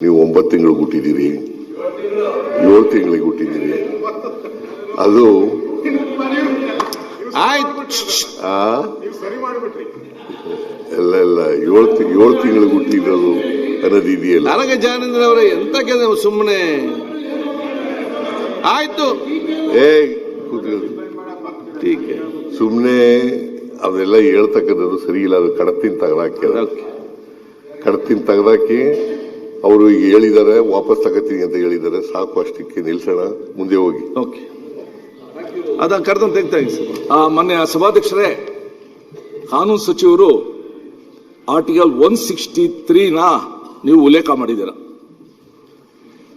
ನೀವು 9 ತಿಂಗಳು ಹುಟ್ಟಿದ್ದೀರಿ, 7 ತಿಂಗಳಿಗೆ ಹುಟ್ಟಿದ್ದೀರಿ. ಅದು ಎಲ್ಲ 7 ತಿಂಗಳಿಗೆ ಹುಟ್ಟಿರೋದು ಅನ್ನೋದು ಇದೆಯಲ್ಲ. ನನಗೆ ಜಾನೇಂದ್ರ ಅವರೇ ಎಂತಕ್ಕೆ ಸುಮ್ಮನೆ ಆಯ್ತು ಸುಮ್ಮನೆ ಅದೆಲ್ಲ ಹೇಳ್ತಕ್ಕಂಥದ್ದು ಸರಿ ಇಲ್ಲ. ಅದು ಕಡತಿನ ತೆಗೆದಾಕಿ ಅವರು ಈಗ ಹೇಳಿದ್ದಾರೆ, ವಾಪಸ್ ತಗೋತೀನಿ ಅಂತ ಹೇಳಿದ್ದಾರೆ. ಸಾಕು, ಅಷ್ಟಕ್ಕೆ ನಿಲ್ಸೋಣ, ಮುಂದೆ ಹೋಗಿ. ಅದನ್ನ ಕರೆದು ತೆಗ್ತಾ ಮೊನ್ನೆ ಸಭಾಧ್ಯಕ್ಷರೇ, ಕಾನೂನು ಸಚಿವರು ಆರ್ಟಿಕಲ್ 163ನ ನೀವು ಉಲ್ಲೇಖ ಮಾಡಿದ್ದೀರ.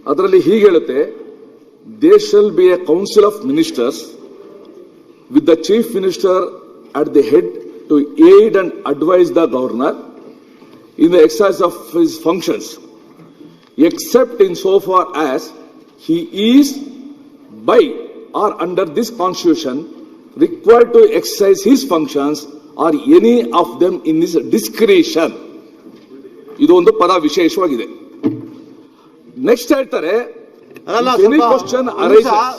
ಅದರಲ್ಲಿ ಹೀಗೆ ಹೇಳುತ್ತೆ, they shall be a council of ministers with the chief minister at the head to aid and advise the governor in the exercise of his functions, except in so far as he is by or under this constitution required to exercise his functions or any of them in his discretion. ಇದು ಒಂದು ಪದ ವಿಶೇಷವಾಗಿದೆ. Next ಹೇಳ್ತಾರೆ,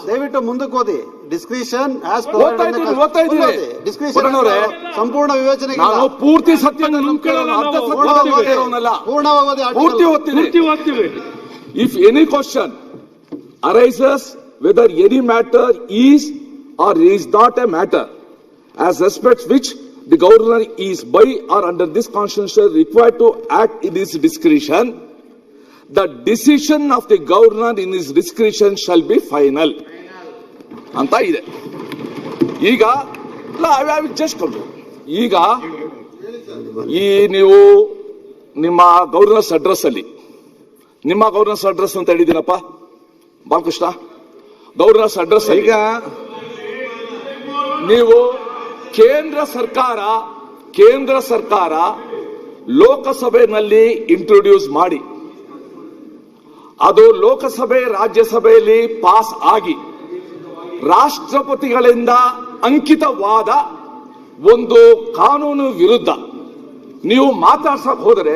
ದಯವಿಟ್ಟು ಮುಂದಕ್ಕೆ ಓದಿ. Discretion ಸಂಪೂರ್ಣ ವಿವೇಚನೆ ಪೂರ್ತಿ ಸತ್ಯ if any question arises whether any matter is or is not a matter as respects which the governor is by or under this constitution required to act in this discretion, the decision of the governor in his discretion shall be final ಅಂತ ಇದೆ. ಈಗ ಈಗ ನೀವು ನಿಮ್ಮ governors address ಅಲ್ಲಿ, ನಿಮ್ಮ governors address ಅಂತ ಹೇಳಿದ್ದೀನಪ್ಪ Balakrishna, governors address ಈಗ ನೀವು ಕೇಂದ್ರ ಸರ್ಕಾರ ಲೋಕಸಭೆಯಲ್ಲಿ ಇಂಟ್ರೊಡ್ಯೂಸ್ ಮಾಡಿ, ಅದು ಲೋಕಸಭೆ ರಾಜ್ಯಸಭೆಯಲ್ಲಿ ಪಾಸ್ ಆಗಿ ರಾಷ್ಟ್ರಪತಿಗಳಿಂದ ಅಂಕಿತವಾದ ಒಂದು ಕಾನೂನು ವಿರುದ್ಧ ನೀವು ಮಾತಾಡ್ಸಕ್ ಹೋದರೆ,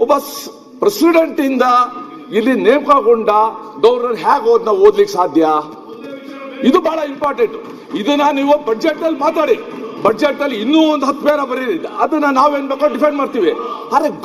ಒಬ್ಬ ಪ್ರೆಸಿಡೆಂಟ್ ಇಂದ ಇಲ್ಲಿ ನೇಮಕಗೊಂಡ ಗವರ್ನರ್ ಹೇಗೆ ಓದ್ಲಿಕ್ಕೆ ಸಾಧ್ಯ? ಇದು ಬಹಳ ಇಂಪಾರ್ಟೆಂಟ್. ಇದನ್ನ ನೀವು ಬಜೆಟ್ ಅಲ್ಲಿ ಮಾತಾಡಿ, ಬಜೆಟ್ ಅಲ್ಲಿ ಇನ್ನೂ ಒಂದು 10 ಬೇರೆ ಬರೀರಿ, ಅದನ್ನ ನಾವೇನ್ ಬೇಕೋ ಡಿಫೆಂಡ್ ಮಾಡ್ತೀವಿ. ಆದ್ರೆ